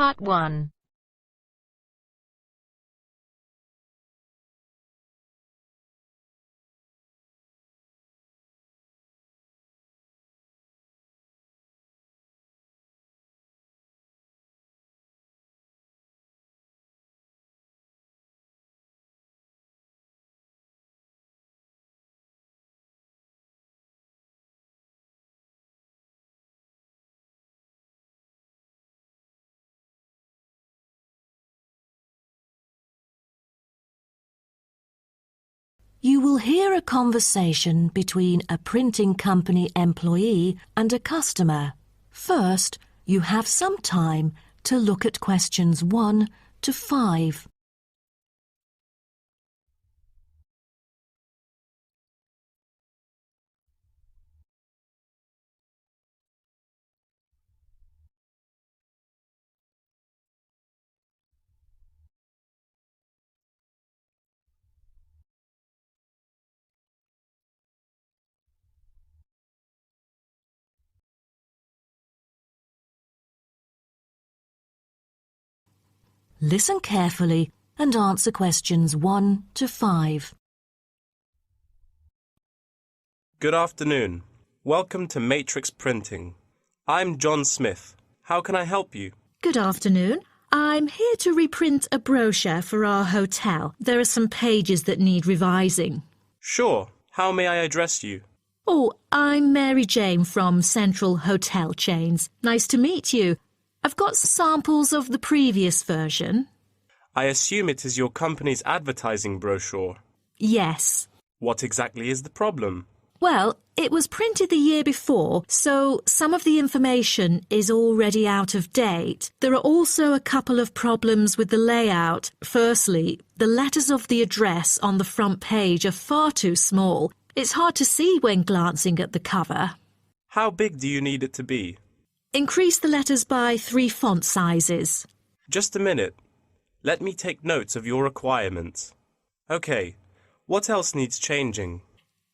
Part 1. You will hear a conversation between a printing company employee and a customer. First, you have some time to look at questions 1 to 5. Listen carefully and answer questions 1 to 5. Good afternoon. Welcome to Matrix Printing. I'm John Smith. How can I help you? Good afternoon. I'm here to reprint a brochure for our hotel. There are some pages that need revising. Sure. How may I address you? Oh, I'm Mary Jane from Central Hotel Chains. Nice to meet you. I've got samples of the previous version. I assume it is your company's advertising brochure. Yes. What exactly is the problem? Well, it was printed the year before, so some of the information is already out of date. There are also a couple of problems with the layout. Firstly, the letters of the address on the front page are far too small. It's hard to see when glancing at the cover. How big do you need it to be? Increase the letters by 3 font sizes. Just a minute. Let me take notes of your requirements. Okay. What else needs changing?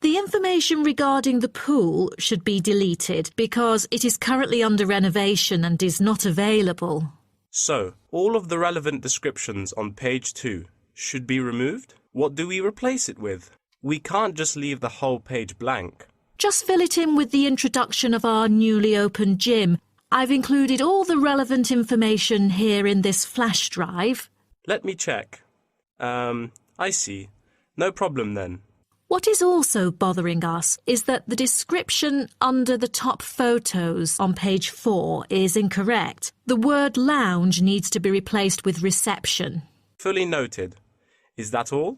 The information regarding the pool should be deleted because it is currently under renovation and is not available. So, all of the relevant descriptions on page 2 should be removed? What do we replace it with? We can't just leave the whole page blank. Just fill it in with the introduction of our newly opened gym. I've included all the relevant information here in this flash drive. Let me check. I see. No problem then. What is also bothering us is that the description under the top photos on page 4 is incorrect. The word lounge needs to be replaced with reception. Fully noted. Is that all?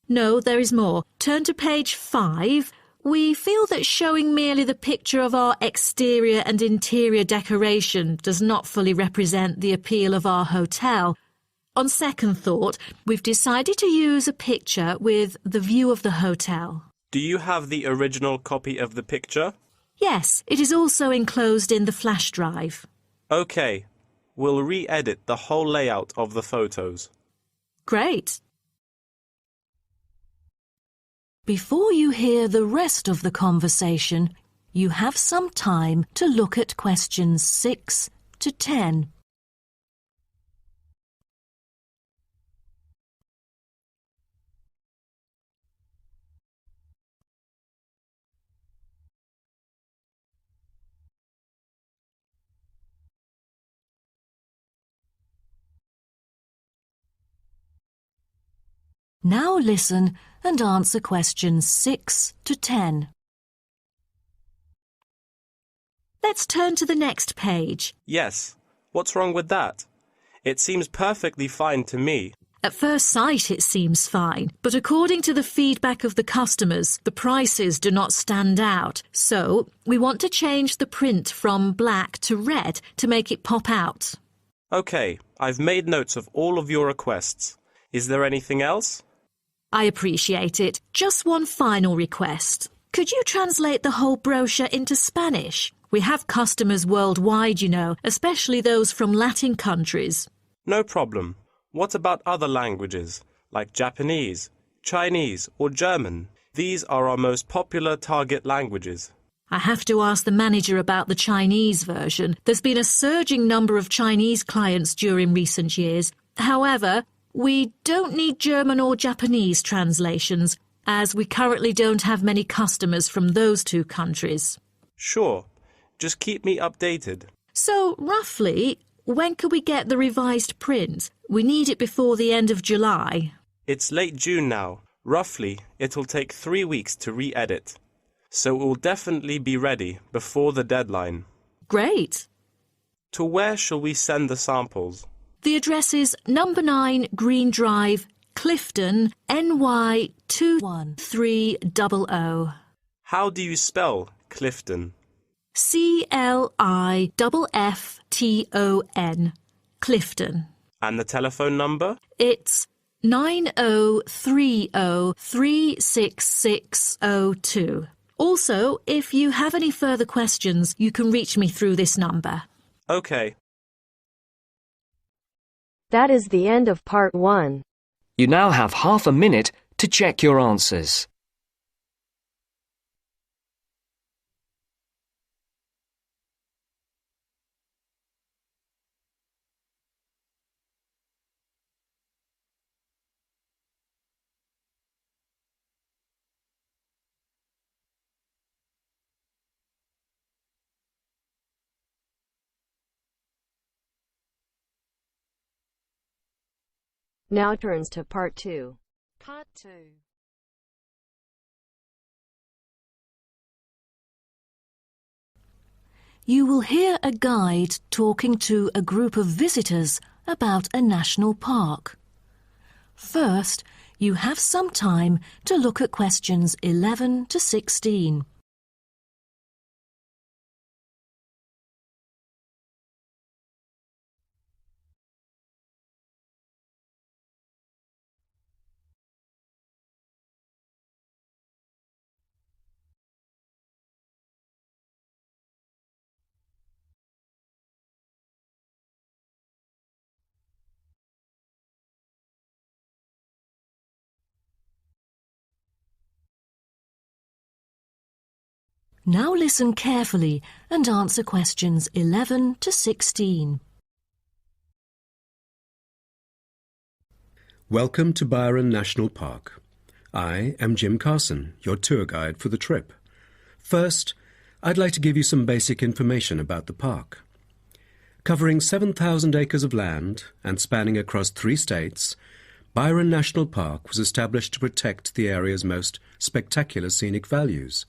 No, there is more. Turn to page 5. We feel that showing merely the picture of our exterior and interior decoration does not fully represent the appeal of our hotel. On second thought, we've decided to use a picture with the view of the hotel. Do you have the original copy of the picture? Yes, it is also enclosed in the flash drive. Okay. We'll re-edit the whole layout of the photos. Great. Before you hear the rest of the conversation, you have some time to look at questions 6 to 10. Now listen and answer questions 6 to 10. Let's turn to the next page. Yes. What's wrong with that? It seems perfectly fine to me. At first sight it seems fine, but according to the feedback of the customers, the prices do not stand out. So we want to change the print from black to red to make it pop out. Okay, I've made notes of all of your requests. Is there anything else? I appreciate it. Just one final request. Could you translate the whole brochure into Spanish? We have customers worldwide, you know, especially those from Latin countries. No problem. What about other languages, like Japanese, Chinese, or German? These are our most popular target languages. I have to ask the manager about the Chinese version. There's been a surging number of Chinese clients during recent years. However, we don't need German or Japanese translations, as we currently don't have many customers from those two countries. Sure. Just keep me updated. So, roughly, when could we get the revised print? We need it before the end of July. It's late June now. Roughly, it'll take 3 weeks to re-edit. So it will definitely be ready before the deadline. Great. To where shall we send the samples? The address is number 9 Green Drive, Clifton, NY 21300. How do you spell Clifton? CLIFFTON, Clifton. And the telephone number? It's 9030366602. Also, if you have any further questions, you can reach me through this number. Okay. That is the end of part 1. You now have half a minute to check your answers. Now turns to part 2. Part 2. You will hear a guide talking to a group of visitors about a national park. First, you have some time to look at questions 11 to 16. Now listen carefully and answer questions 11 to 16. Welcome to Byron National Park. I am Jim Carson, your tour guide for the trip. First, I'd like to give you some basic information about the park. Covering 7,000 acres of land and spanning across 3 states, Byron National Park was established to protect the area's most spectacular scenic values.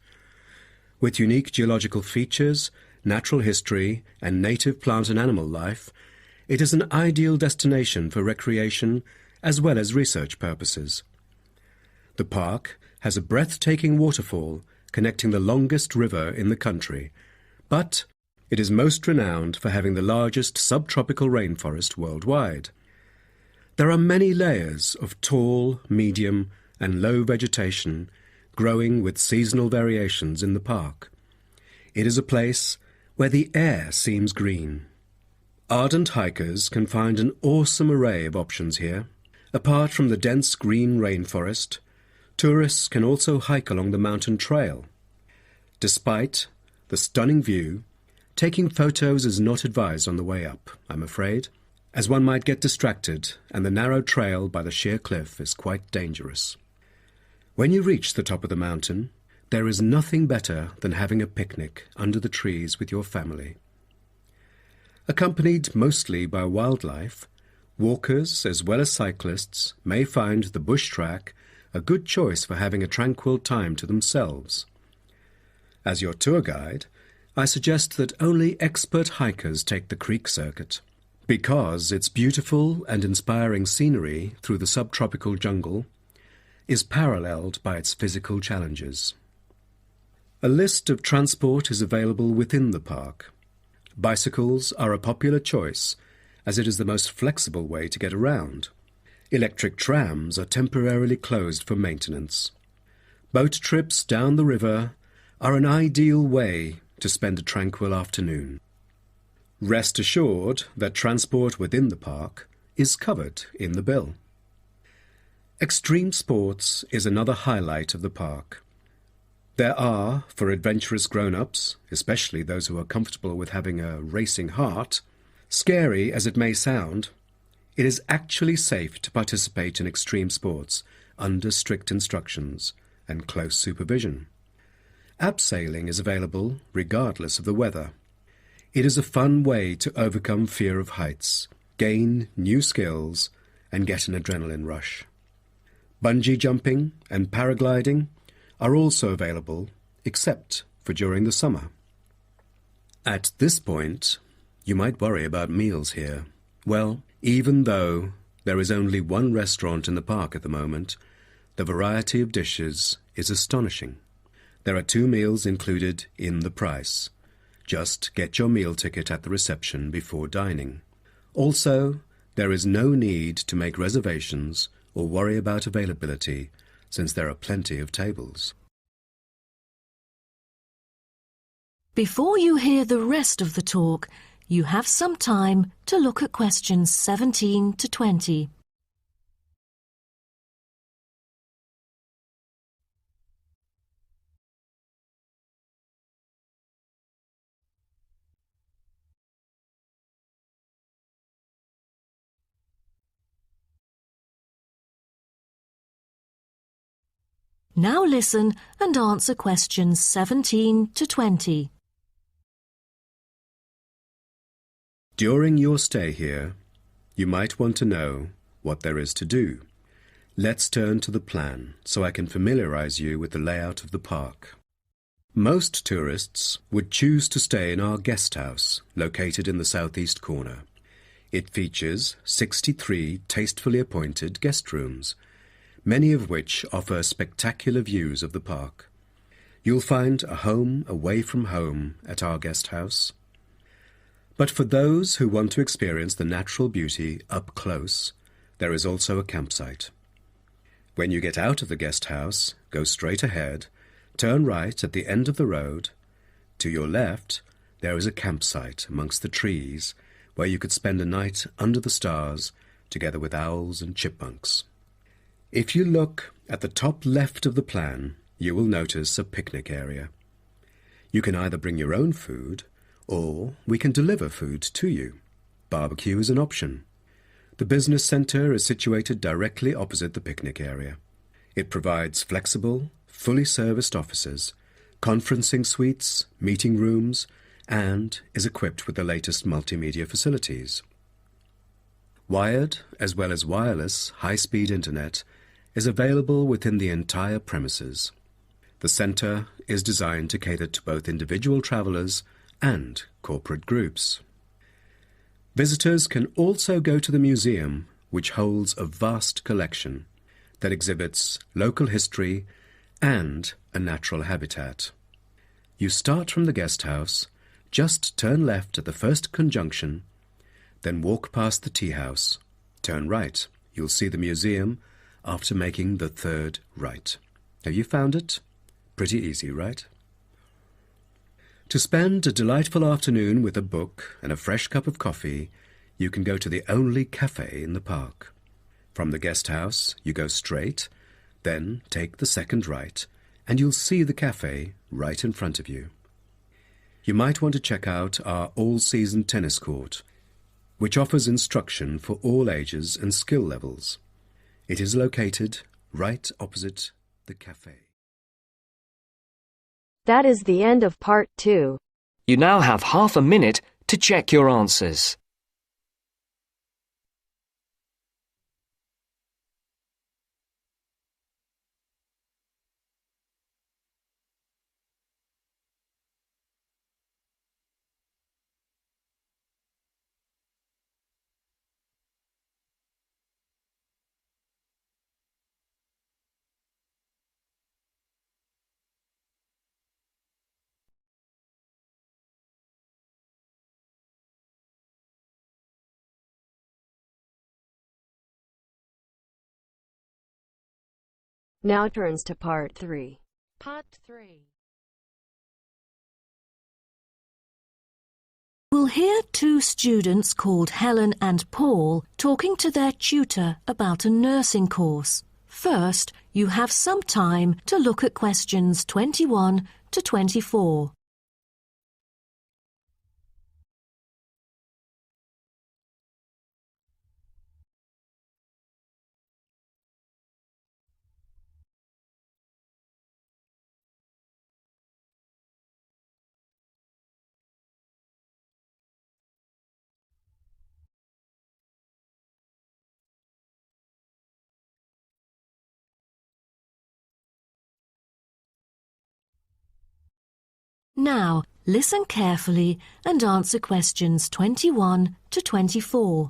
With unique geological features, natural history, and native plant and animal life, it is an ideal destination for recreation as well as research purposes. The park has a breathtaking waterfall connecting the longest river in the country, but it is most renowned for having the largest subtropical rainforest worldwide. There are many layers of tall, medium, and low vegetation growing with seasonal variations in the park. It is a place where the air seems green. Ardent hikers can find an awesome array of options here. Apart from the dense green rainforest, tourists can also hike along the mountain trail. Despite the stunning view, taking photos is not advised on the way up, I'm afraid, as one might get distracted and the narrow trail by the sheer cliff is quite dangerous. When you reach the top of the mountain, there is nothing better than having a picnic under the trees with your family. Accompanied mostly by wildlife, walkers as well as cyclists may find the bush track a good choice for having a tranquil time to themselves. As your tour guide, I suggest that only expert hikers take the creek circuit, because its beautiful and inspiring scenery through the subtropical jungle is paralleled by its physical challenges. A list of transport is available within the park. Bicycles are a popular choice, as it is the most flexible way to get around. Electric trams are temporarily closed for maintenance. Boat trips down the river are an ideal way to spend a tranquil afternoon. Rest assured that transport within the park is covered in the bill. Extreme sports is another highlight of the park. There are, for adventurous grown-ups, especially those who are comfortable with having a racing heart, scary as it may sound, it is actually safe to participate in extreme sports under strict instructions and close supervision. Abseiling is available regardless of the weather. It is a fun way to overcome fear of heights, gain new skills, and get an adrenaline rush. Bungee jumping and paragliding are also available, except for during the summer. At this point, you might worry about meals here. Well, even though there is only one restaurant in the park at the moment, the variety of dishes is astonishing. There are 2 meals included in the price. Just get your meal ticket at the reception before dining. Also, there is no need to make reservations or worry about availability, since there are plenty of tables. Before you hear the rest of the talk, you have some time to look at questions 17 to 20. Now listen and answer questions 17 to 20. During your stay here, you might want to know what there is to do. Let's turn to the plan so I can familiarize you with the layout of the park. Most tourists would choose to stay in our guest house, located in the southeast corner. It features 63 tastefully appointed guest rooms, many of which offer spectacular views of the park. You'll find a home away from home at our guest house. But for those who want to experience the natural beauty up close, there is also a campsite. When you get out of the guest house, go straight ahead, turn right at the end of the road. To your left, there is a campsite amongst the trees where you could spend a night under the stars together with owls and chipmunks. If you look at the top left of the plan, you will notice a picnic area. You can either bring your own food, or we can deliver food to you. Barbecue is an option. The business centre is situated directly opposite the picnic area. It provides flexible, fully serviced offices, conferencing suites, meeting rooms, and is equipped with the latest multimedia facilities. Wired, as well as wireless, high-speed internet is available within the entire premises. The centre is designed to cater to both individual travellers and corporate groups. Visitors can also go to the museum, which holds a vast collection that exhibits local history and a natural habitat. You start from the guest house, just turn left at the first conjunction, then walk past the tea house. Turn right. You'll see the museum after making the third right. Have you found it? Pretty easy, right? To spend a delightful afternoon with a book and a fresh cup of coffee, you can go to the only cafe in the park. From the guest house, you go straight, then take the second right, and you'll see the cafe right in front of you. You might want to check out our all-season tennis court, which offers instruction for all ages and skill levels. It is located right opposite the cafe. That is the end of part 2. You now have half a minute to check your answers. Now turns to part 3. Part 3. We'll hear 2 students called Helen and Paul talking to their tutor about a nursing course. First, you have some time to look at questions 21 to 24. Now, listen carefully and answer questions 21 to 24.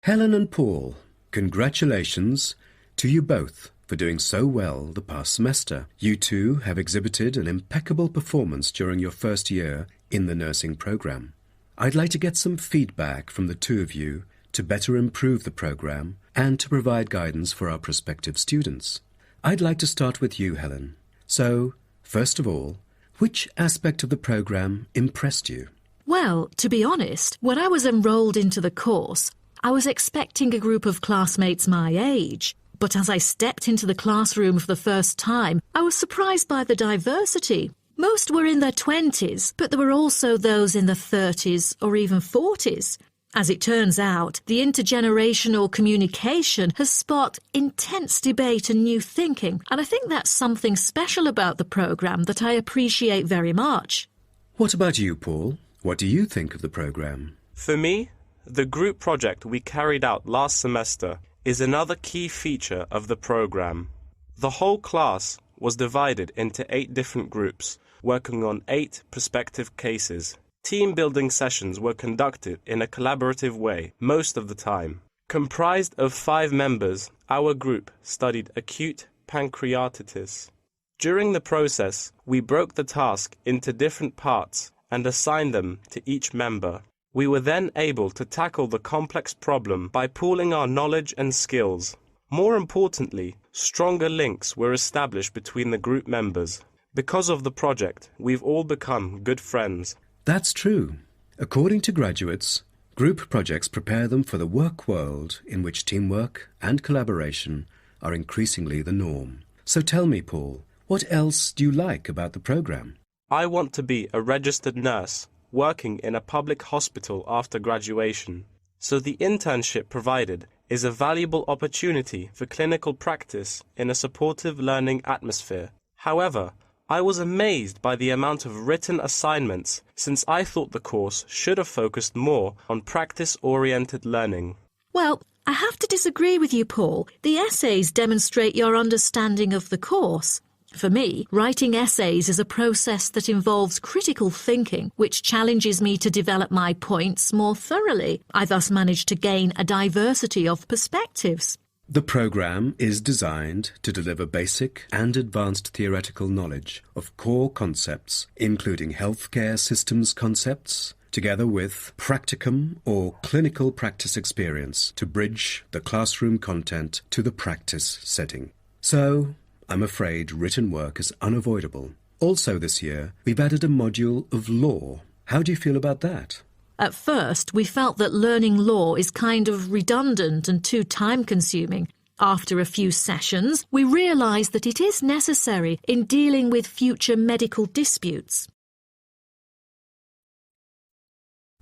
Helen and Paul, congratulations to you both for doing so well the past semester. You two have exhibited an impeccable performance during your first year in the nursing program. I'd like to get some feedback from the two of you to better improve the program and to provide guidance for our prospective students. I'd like to start with you, Helen. So, first of all, which aspect of the program impressed you? Well, to be honest, when I was enrolled into the course, I was expecting a group of classmates my age. But as I stepped into the classroom for the first time, I was surprised by the diversity. Most were in their 20s, but there were also those in their 30s or even 40s. As it turns out, the intergenerational communication has sparked intense debate and new thinking, and I think that's something special about the programme that I appreciate very much. What about you, Paul? What do you think of the program? For me, the group project we carried out last semester is another key feature of the program. The whole class was divided into 8 different groups, working on 8 prospective cases. Team-building sessions were conducted in a collaborative way most of the time. Comprised of 5 members, our group studied acute pancreatitis. During the process, we broke the task into different parts and assigned them to each member. We were then able to tackle the complex problem by pooling our knowledge and skills. More importantly, stronger links were established between the group members. Because of the project, we've all become good friends. That's true. According to graduates, group projects prepare them for the work world in which teamwork and collaboration are increasingly the norm. So tell me, Paul, what else do you like about the program? I want to be a registered nurse working in a public hospital after graduation. So the internship provided is a valuable opportunity for clinical practice in a supportive learning atmosphere. However, I was amazed by the amount of written assignments, since I thought the course should have focused more on practice-oriented learning. Well, I have to disagree with you, Paul. The essays demonstrate your understanding of the course. For me, writing essays is a process that involves critical thinking, which challenges me to develop my points more thoroughly. I thus manage to gain a diversity of perspectives. The program is designed to deliver basic and advanced theoretical knowledge of core concepts, including healthcare systems concepts, together with practicum or clinical practice experience to bridge the classroom content to the practice setting. So, I'm afraid written work is unavoidable. Also this year, we've added a module of law. How do you feel about that? At first, we felt that learning law is kind of redundant and too time-consuming. After a few sessions, we realised that it is necessary in dealing with future medical disputes.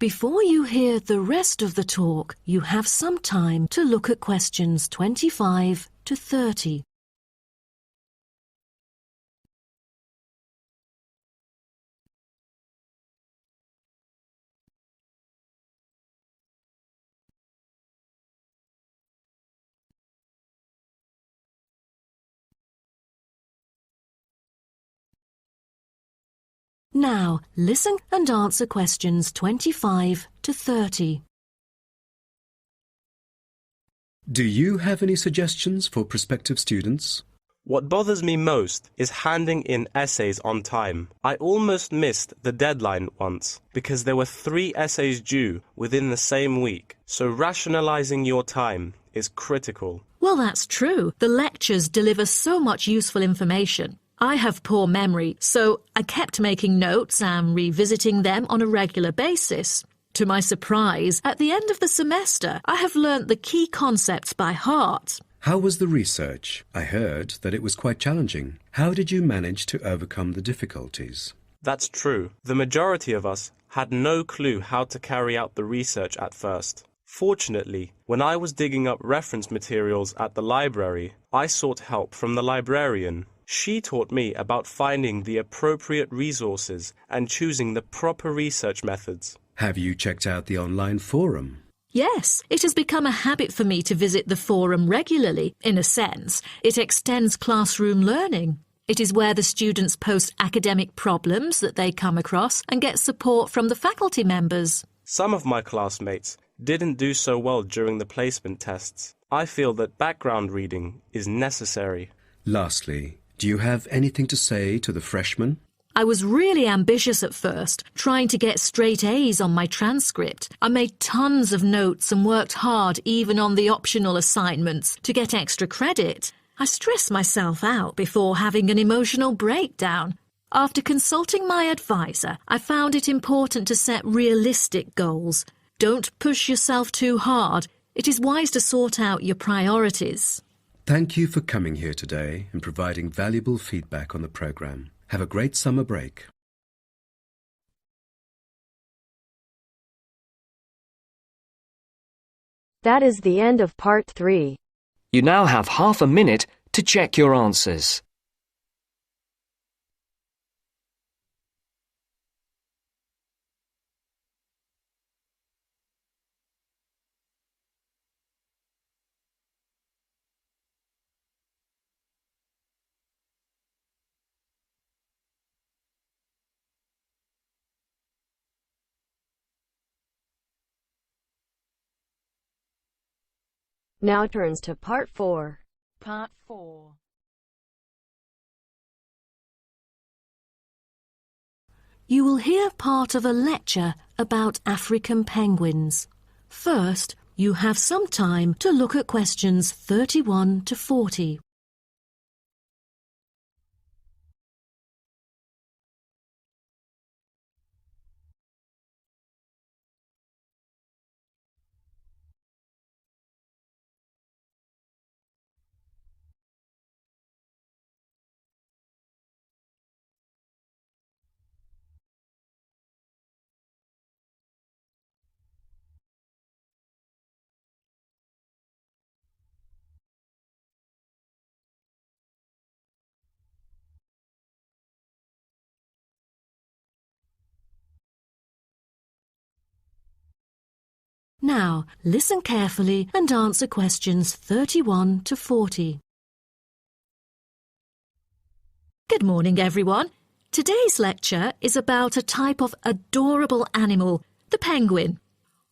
Before you hear the rest of the talk, you have some time to look at questions 25 to 30. Now, listen and answer questions 25 to 30. Do you have any suggestions for prospective students? What bothers me most is handing in essays on time. I almost missed the deadline once because there were 3 essays due within the same week. So rationalizing your time is critical. Well, that's true. The lectures deliver so much useful information. I have poor memory, so I kept making notes and revisiting them on a regular basis. To my surprise, at the end of the semester, I have learnt the key concepts by heart. How was the research? I heard that it was quite challenging. How did you manage to overcome the difficulties? That's true. The majority of us had no clue how to carry out the research at first. Fortunately, when I was digging up reference materials at the library, I sought help from the librarian. She taught me about finding the appropriate resources and choosing the proper research methods. Have you checked out the online forum? Yes, it has become a habit for me to visit the forum regularly. In a sense, it extends classroom learning. It is where the students post academic problems that they come across and get support from the faculty members. Some of my classmates didn't do so well during the placement tests. I feel that background reading is necessary. Lastly, do you have anything to say to the freshmen? I was really ambitious at first, trying to get straight A's on my transcript. I made tons of notes and worked hard even on the optional assignments to get extra credit. I stressed myself out before having an emotional breakdown. After consulting my advisor, I found it important to set realistic goals. Don't push yourself too hard. It is wise to sort out your priorities. Thank you for coming here today and providing valuable feedback on the program. Have a great summer break. That is the end of part 3. You now have half a minute to check your answers. Now turns to part 4. Part 4. You will hear part of a lecture about African penguins. First, you have some time to look at questions 31 to 40. Now, listen carefully and answer questions 31 to 40. Good morning, everyone. Today's lecture is about a type of adorable animal, the penguin.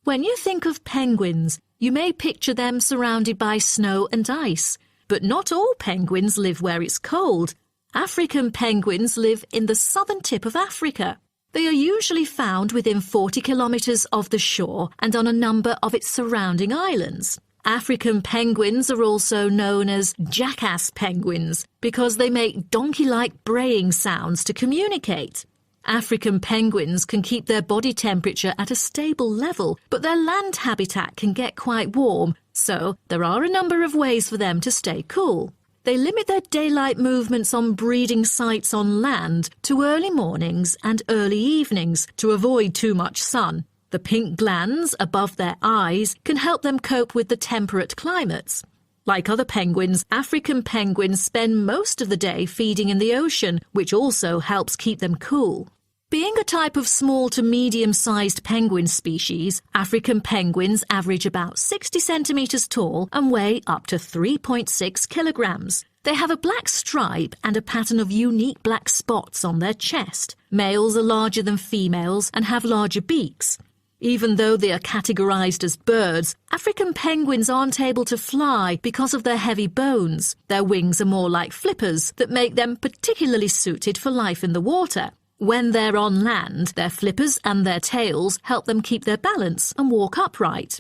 When you think of penguins, you may picture them surrounded by snow and ice. But not all penguins live where it's cold. African penguins live in the southern tip of Africa. They are usually found within 40 kilometres of the shore and on a number of its surrounding islands. African penguins are also known as jackass penguins because they make donkey-like braying sounds to communicate. African penguins can keep their body temperature at a stable level, but their land habitat can get quite warm, so there are a number of ways for them to stay cool. They limit their daylight movements on breeding sites on land to early mornings and early evenings to avoid too much sun. The pink glands above their eyes can help them cope with the temperate climates. Like other penguins, African penguins spend most of the day feeding in the ocean, which also helps keep them cool. Being a type of small to medium-sized penguin species, African penguins average about 60 centimetres tall and weigh up to 3.6 kilograms. They have a black stripe and a pattern of unique black spots on their chest. Males are larger than females and have larger beaks. Even though they are categorized as birds, African penguins aren't able to fly because of their heavy bones. Their wings are more like flippers that make them particularly suited for life in the water. When they're on land, their flippers and their tails help them keep their balance and walk upright.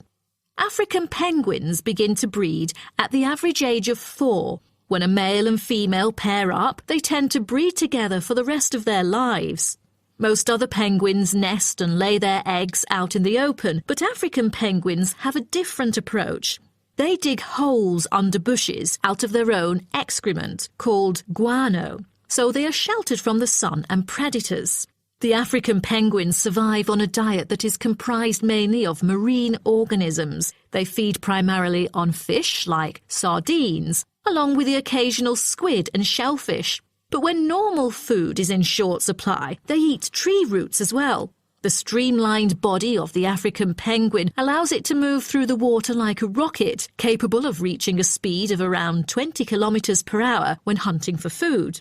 African penguins begin to breed at the average age of 4. When a male and female pair up, they tend to breed together for the rest of their lives. Most other penguins nest and lay their eggs out in the open, but African penguins have a different approach. They dig holes under bushes out of their own excrement, called guano, so they are sheltered from the sun and predators. The African penguins survive on a diet that is comprised mainly of marine organisms. They feed primarily on fish, like sardines, along with the occasional squid and shellfish. But when normal food is in short supply, they eat tree roots as well. The streamlined body of the African penguin allows it to move through the water like a rocket, capable of reaching a speed of around 20 kilometers per hour when hunting for food.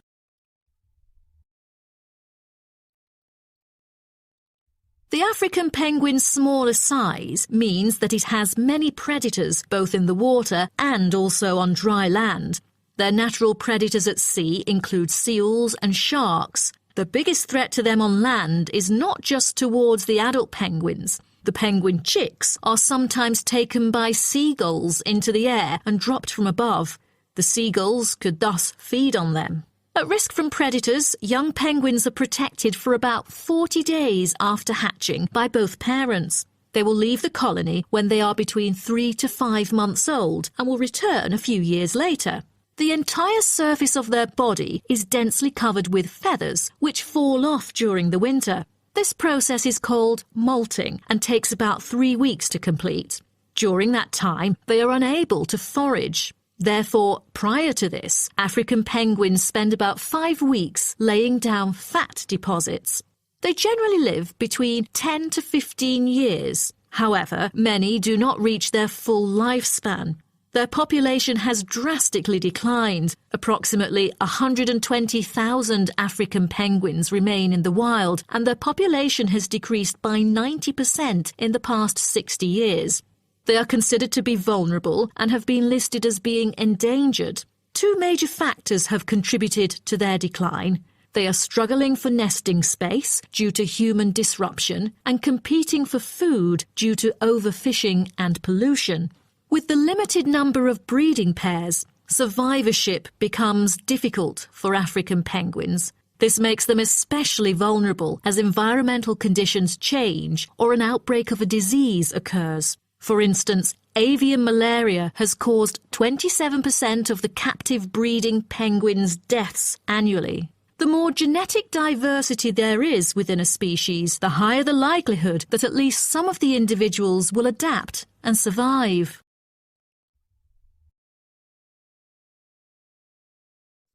The African penguin's smaller size means that it has many predators both in the water and also on dry land. Their natural predators at sea include seals and sharks. The biggest threat to them on land is not just towards the adult penguins. The penguin chicks are sometimes taken by seagulls into the air and dropped from above. The seagulls could thus feed on them. At risk from predators, young penguins are protected for about 40 days after hatching by both parents. They will leave the colony when they are between 3 to 5 months old and will return a few years later. The entire surface of their body is densely covered with feathers, which fall off during the winter. This process is called molting and takes about 3 weeks to complete. During that time, they are unable to forage. Therefore, prior to this, African penguins spend about 5 weeks laying down fat deposits. They generally live between 10 to 15 years. However, many do not reach their full lifespan. Their population has drastically declined. Approximately 120,000 African penguins remain in the wild, and their population has decreased by 90% in the past 60 years. They are considered to be vulnerable and have been listed as being endangered. 2 major factors have contributed to their decline. They are struggling for nesting space due to human disruption and competing for food due to overfishing and pollution. With the limited number of breeding pairs, survivorship becomes difficult for African penguins. This makes them especially vulnerable as environmental conditions change or an outbreak of a disease occurs. For instance, avian malaria has caused 27% of the captive breeding penguins' deaths annually. The more genetic diversity there is within a species, the higher the likelihood that at least some of the individuals will adapt and survive.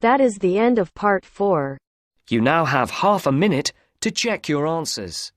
That is the end of part 4. You now have half a minute to check your answers.